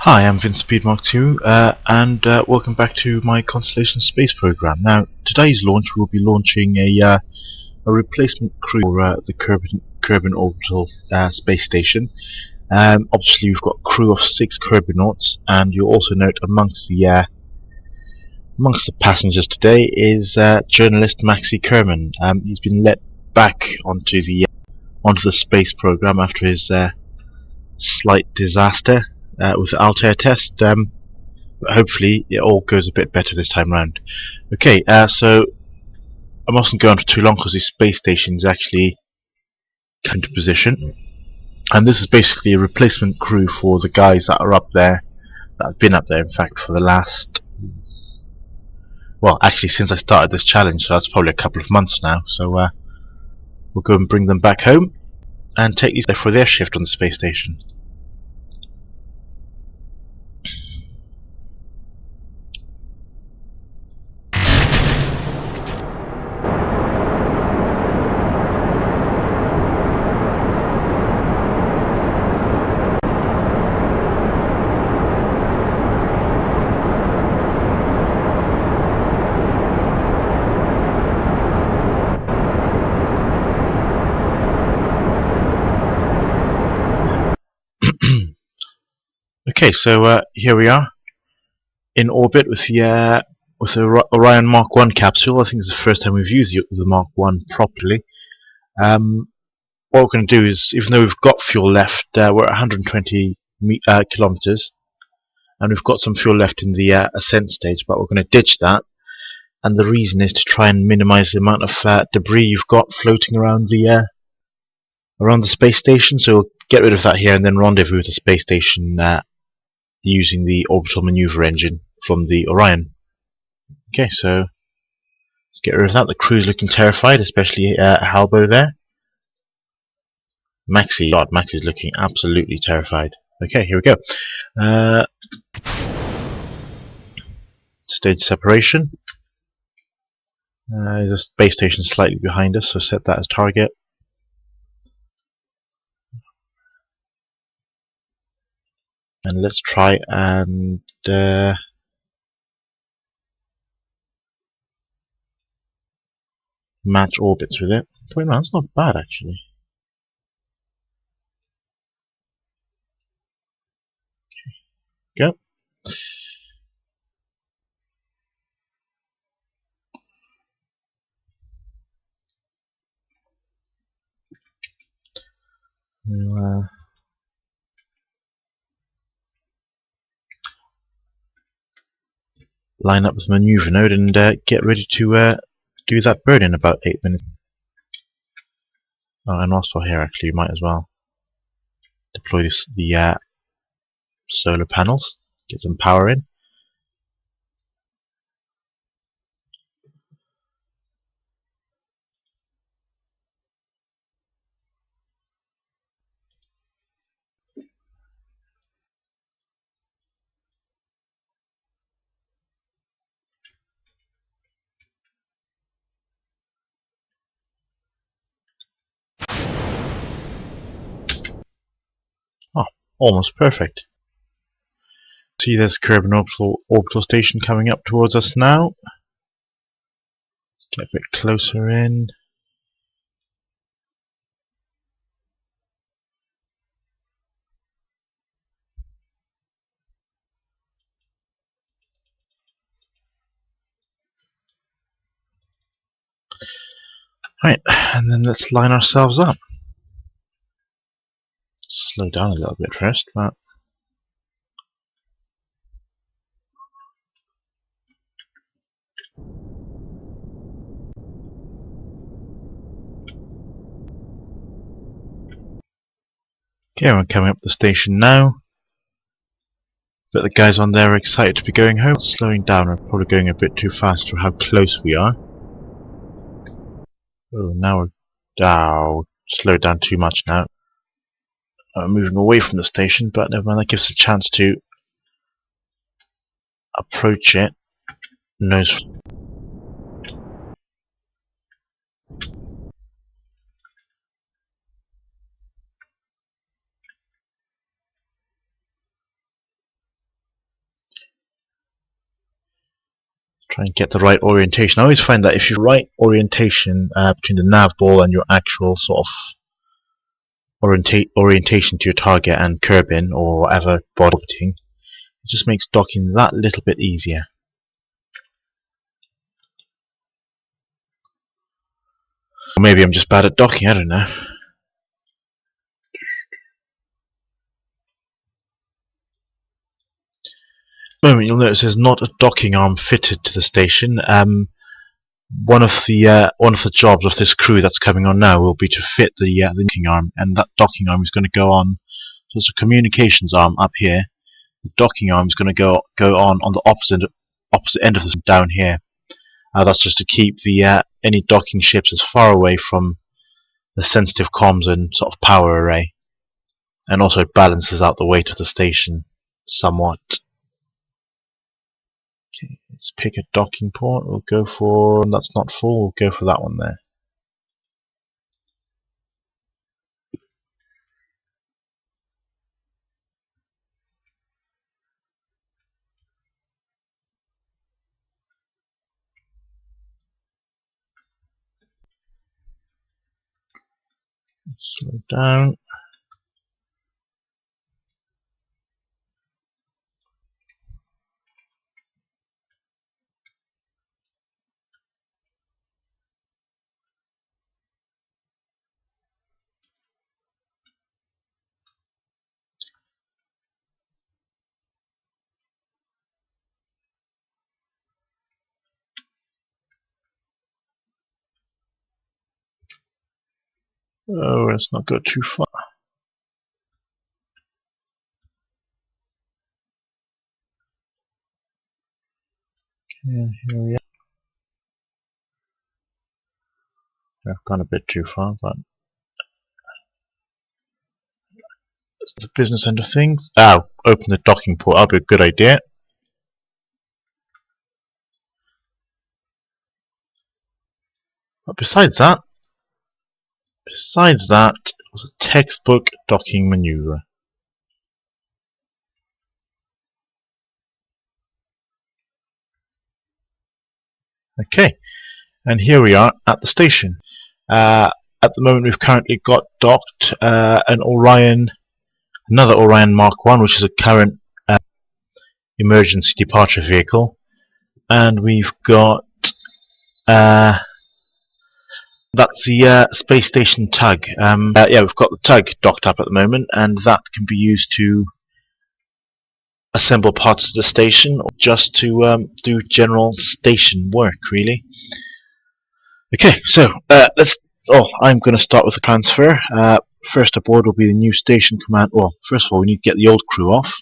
Hi, I'm Vince Speed Mark II, and welcome back to my Constellation Space program. Now, today's launch we'll be launching a replacement crew for the Kerbin Orbital Space Station. Obviously, we've got a crew of 6 Kerbinauts, and you'll also note amongst the passengers today is journalist Macsey. He's been let back onto the space program after his slight disaster with the Altair test, but hopefully it all goes a bit better this time round. Okay, so I mustn't go on for too long because the space station is actually come into position, and this is basically a replacement crew for the guys that are up there, that have been up there in fact for the last, well, actually since I started this challenge, so that's probably a couple of months now. So we'll go and bring them back home and take these for their shift on the space station. Okay, so here we are in orbit with the Orion Mark 1 capsule. I think it's the first time we've used the Mark 1 properly. What we're going to do is, even though we've got fuel left, we're at 120 kilometers, and we've got some fuel left in the ascent stage, but we're going to ditch that. And the reason is to try and minimize the amount of debris you've got floating around the space station. So we'll get rid of that here and then rendezvous with the space station using the orbital maneuver engine from the Orion. Okay, so let's get rid of that. The crew's looking terrified, especially Halbo there. Macsey, God, Macsey's looking absolutely terrified. Okay, here we go. Stage separation. There's a space station slightly behind us, so set that as target. And let's try and match orbits with it. Wait, no, that's not bad actually. Okay, go. We'll line up with maneuver node and get ready to do that burn in about 8 minutes. Oh, and also here actually, you might as well deploy the solar panels, get some power in. Oh, almost perfect. See, there's Kerbin orbital station coming up towards us now. Get a bit closer in. Right, and then let's line ourselves up. Slow down a little bit first, but okay, we're coming up the station now. But the guys on there are excited to be going home. Slowing down, we're probably going a bit too fast for how close we are. Oh, now we're slowed down too much now. Moving away from the station, but never mind, that gives us a chance to approach it. Nose. Try and get the right orientation. I always find that if you right orientation between the nav ball and your actual sort of orientation to your target and curbing or whatever body orbiting, it just makes docking that little bit easier. Or maybe I'm just bad at docking, I don't know. Moment, you'll notice there's not a docking arm fitted to the station. One of the jobs of this crew that's coming on now will be to fit the docking arm, and that docking arm is going to go on. So it's a communications arm up here. The docking arm is going to go on the opposite end of this down here. That's just to keep the any docking ships as far away from the sensitive comms and sort of power array, and also it balances out the weight of the station somewhat. Okay, let's pick a docking port. We'll go for, that's not full, we'll go for that one there. Slow down. Oh, let's not go too far. Okay, here we are. I've gone a bit too far, but it's the business end of things. Oh, open the docking port. That'll be a good idea. But besides that, it was a textbook docking maneuver. Okay, and here we are at the station. At the moment, we've currently got docked an Orion, another Orion Mark 1, which is a current emergency departure vehicle, and we've got that's the space station tug. Yeah, we've got the tug docked up at the moment, and that can be used to assemble parts of the station, or just to do general station work, really. Okay, so let's. Oh, I'm going to start with the transfer. First aboard will be the new station command. Well, first of all, we need to get the old crew off.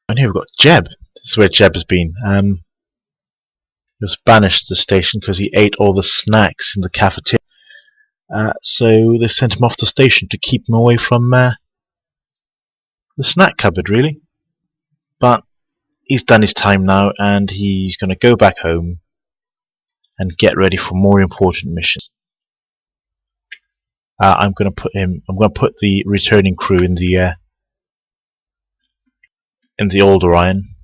And here we've got Jeb. This is where Jeb has been. He was banished to the station because he ate all the snacks in the cafeteria. So they sent him off the station to keep him away from the snack cupboard, really. But he's done his time now, and he's going to go back home and get ready for more important missions. I'm going to put the returning crew in the old Orion,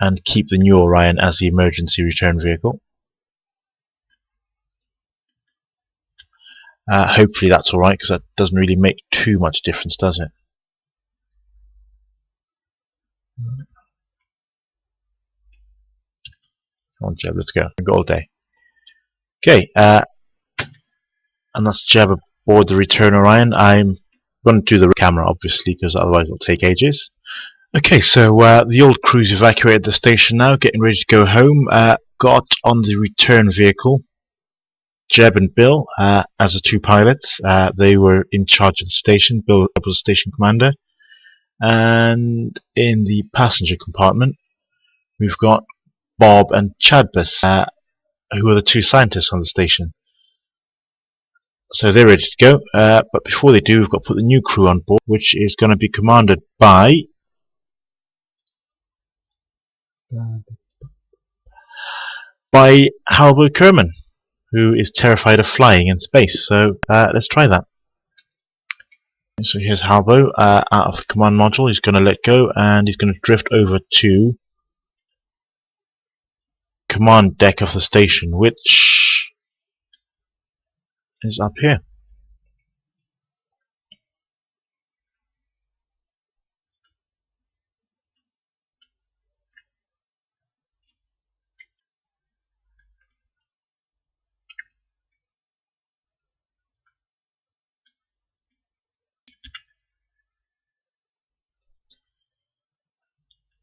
and keep the new Orion as the emergency return vehicle. Hopefully that's alright, because that doesn't really make too much difference, does it? Come on, Jeb, let's go. We've got all day. Okay, and that's Jeb aboard the return Orion. I'm going to do the camera, obviously, because otherwise it'll take ages. Okay, so the old crew's evacuated the station now, getting ready to go home. Got on the return vehicle, Jeb and Bill, as the two pilots. They were in charge of the station. Bill was the station commander. And in the passenger compartment, we've got Bob and Chadbus, who are the two scientists on the station. So they're ready to go, but before they do, we've got to put the new crew on board, which is going to be commanded by Halbert Kerman, who is terrified of flying in space. So let's try that. So here's Halbo out of the command module. He's going to let go and he's going to drift over to command deck of the station, which is up here.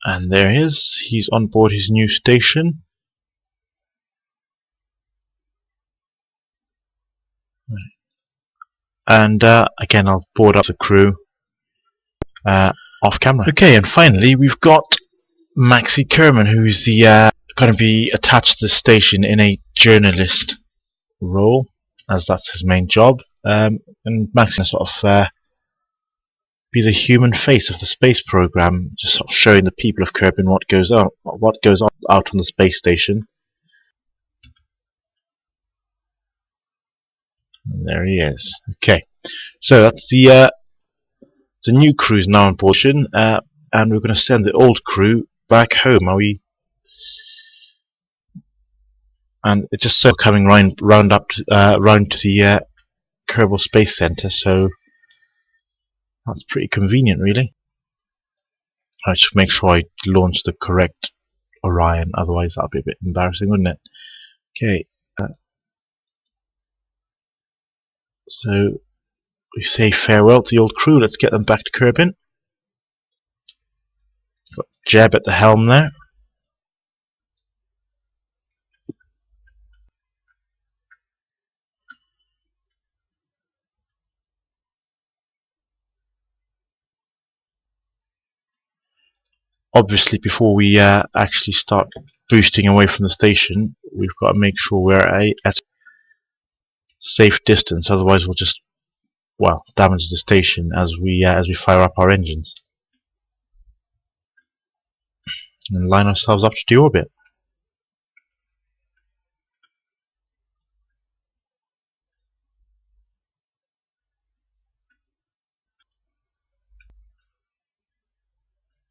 And there he is. He's on board his new station. And again, I'll board up the crew off camera. Okay, and finally we've got Macsey Kerman, who's the going to be attached to the station in a journalist role, as that's his main job. And Macsey sort of be the human face of the space program, just sort of showing the people of Kerbin what goes on out on the space station. And there he is. Okay, so that's the new crew's now on board, and we're going to send the old crew back home. Are we? And it's just so coming round to the Kerbal Space Center, so that's pretty convenient, really. I should make sure I launch the correct Orion, otherwise that'll be a bit embarrassing, wouldn't it? Okay, so we say farewell to the old crew. Let's get them back to Kerbin. Got Jeb at the helm there. Obviously, before we actually start boosting away from the station, we've got to make sure we're at a safe distance. Otherwise, we'll just, well, damage the station as we fire up our engines and line ourselves up to deorbit.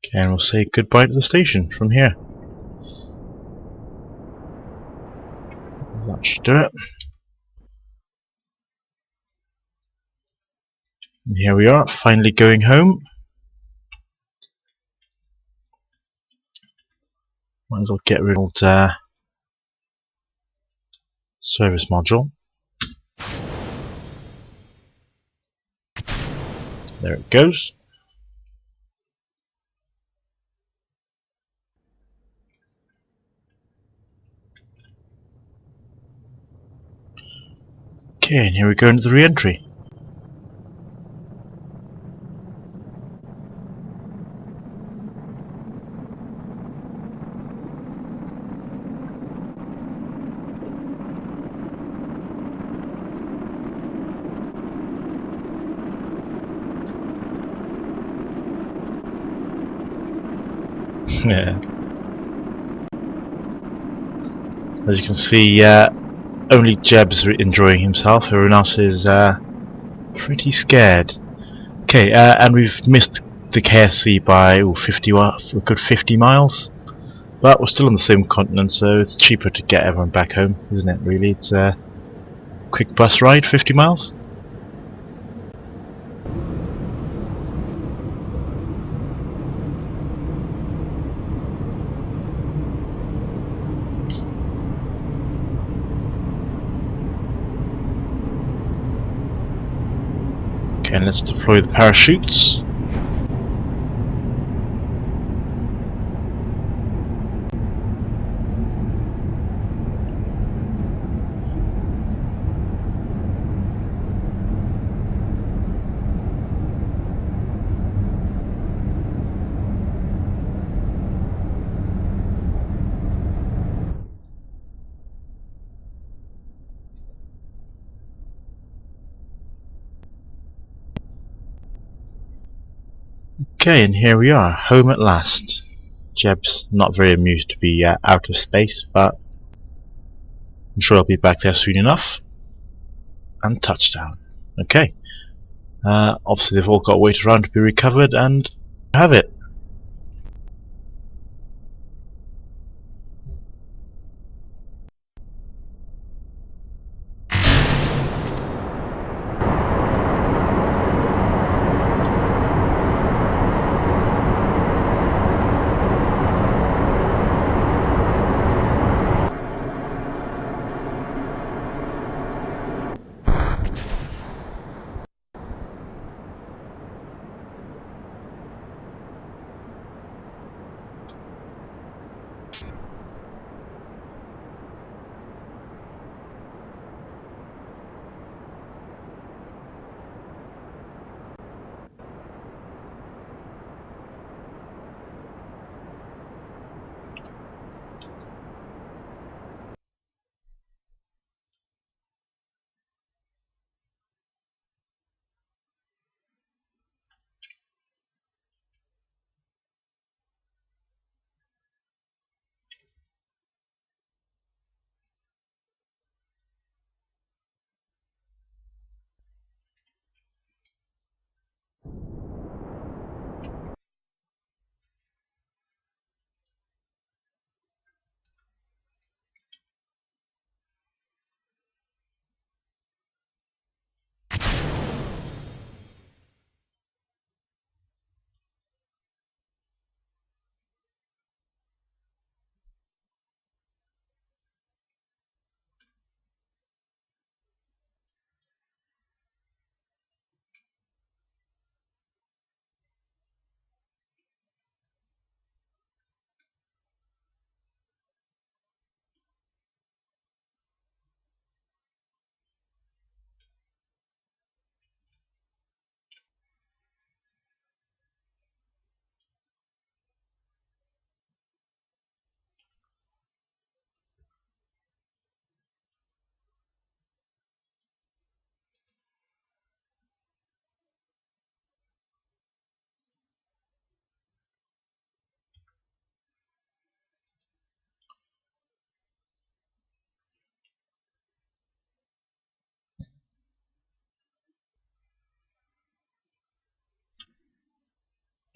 Okay, and we'll say goodbye to the station from here. That should do it. And here we are, finally going home. Might as well get rid of the service module. There it goes. Okay, and here we go into the re-entry. Yeah. As you can see, only Jeb's enjoying himself. Everyone else is pretty scared. Okay, and we've missed the KSC by a good 50 miles. But we're still on the same continent, so it's cheaper to get everyone back home, isn't it? Really, it's a quick bus ride, 50 miles. Okay, let's deploy the parachutes. Okay, and here we are, home at last. Jeb's not very amused to be out of space, but I'm sure I'll be back there soon enough. And touchdown. Okay, Obviously they've all got to wait around to be recovered, and have it.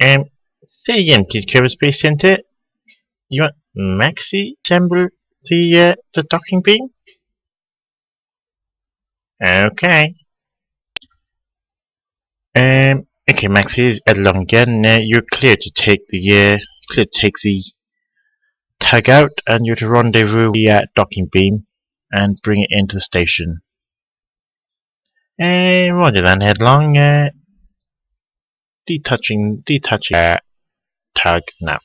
Um, Say again, please, Curve Space Center. You want Macsey assemble the docking beam? Okay. Okay, Macsey is along again. You're clear to take the tag out, and you're to rendezvous the docking beam and bring it into the station. Roger then, headlong. Detaching tag now.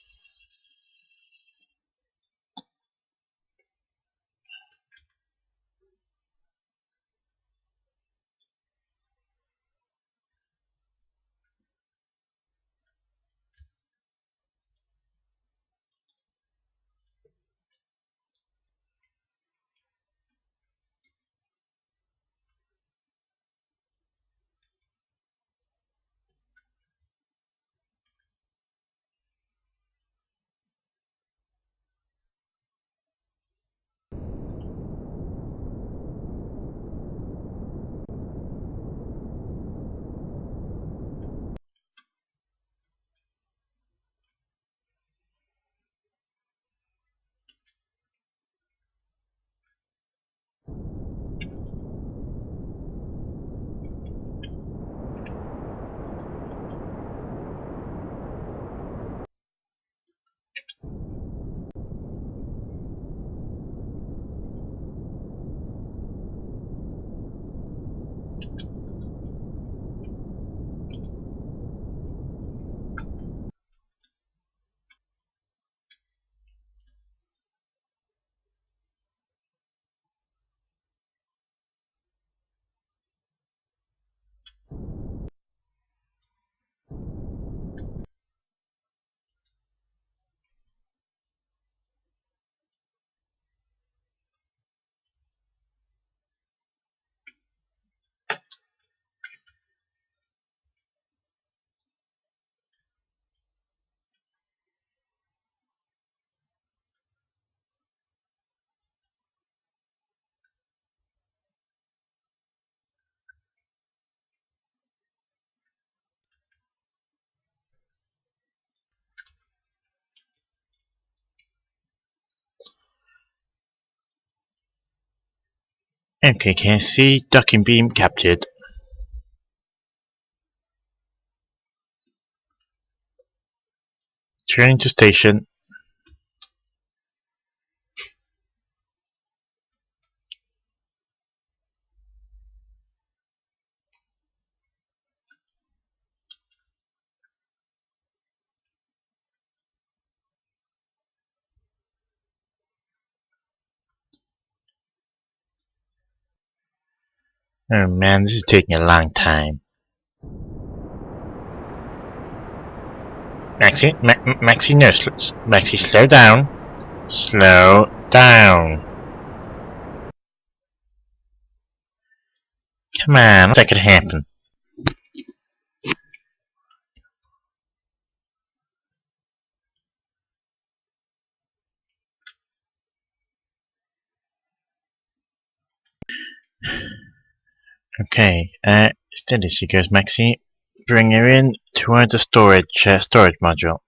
Okay, KC, docking beam captured. Turning to station. Oh man, this is taking a long time. Macsey, Macsey, no, Macsey, slow down. Slow down. Come on, what's that could happen? Okay, steady she goes, Macsey. Bring her in towards the storage module.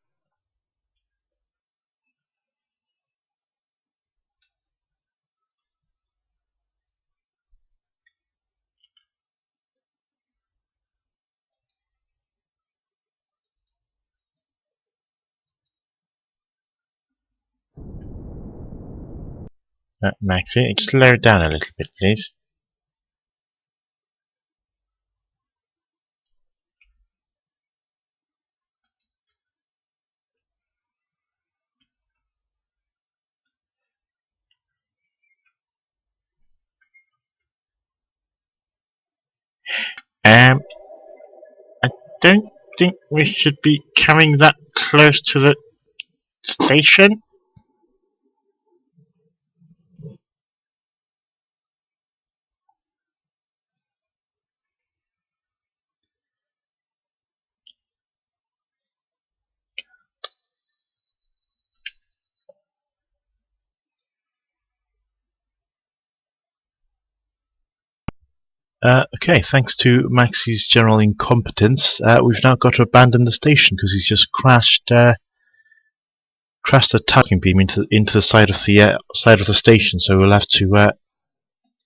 Macsey, slow down a little bit, please. I don't think we should be coming that close to the station. Okay, thanks to Maxey's general incompetence, we've now got to abandon the station because he's just crashed the tugging beam into the side of the station. So we'll have to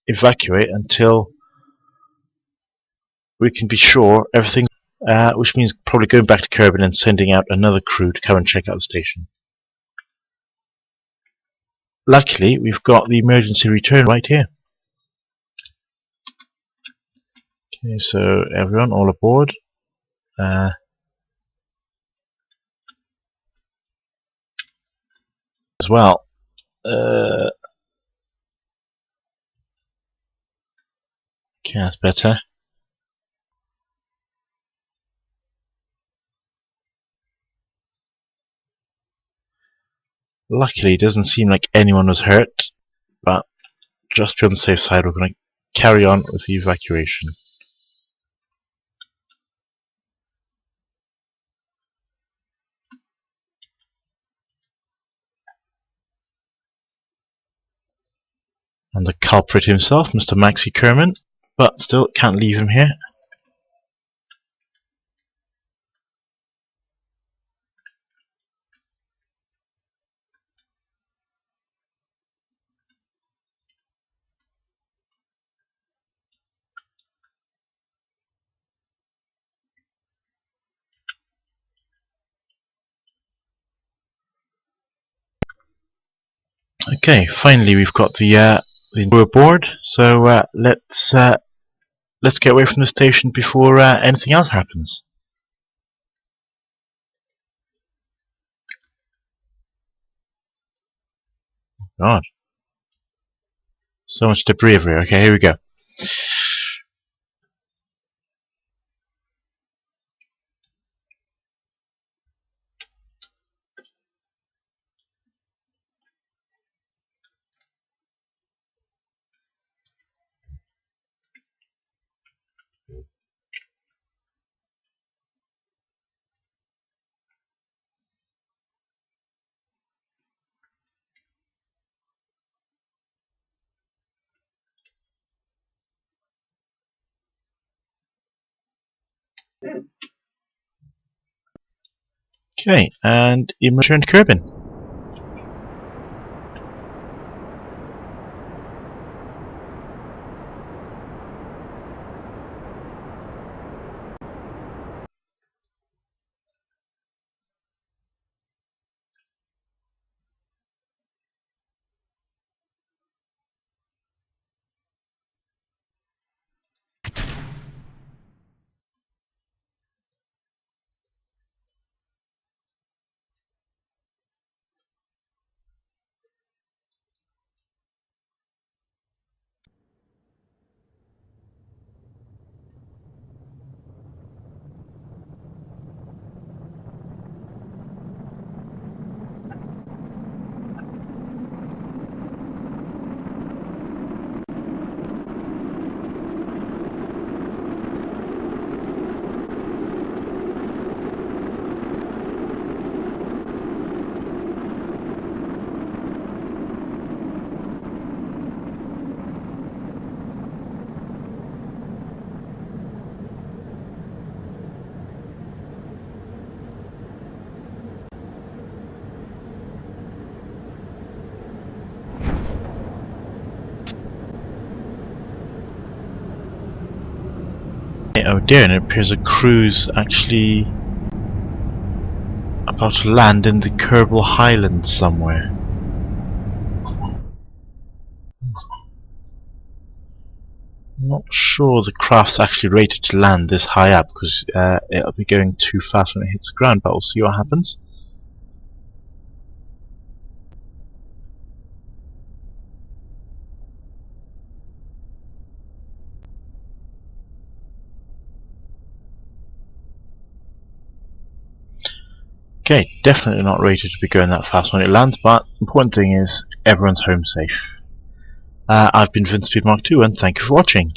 evacuate until we can be sure everything. Which means probably going back to Kerbin and sending out another crew to come and check out the station. Luckily, we've got the emergency return right here. Okay, so everyone, all aboard. As well. Okay, that's better. Luckily, it doesn't seem like anyone was hurt, but just to be on the safe side, we're going to carry on with the evacuation. And the culprit himself, Mr. Macsey Kerman, but still can't leave him here. Okay, finally we've got the crew aboard. So let's get away from the station before anything else happens. God, so much debris everywhere. Okay, here we go. Okay, and return to Kerbin. idea, and it appears a crew's actually about to land in the Kerbal Highlands somewhere. I'm not sure the craft's actually rated to land this high up, because it'll be going too fast when it hits the ground, but we'll see what happens. Okay, definitely not rated to be going that fast when it lands, but the important thing is everyone's home safe. I've been Vince Speed Mark II, and thank you for watching.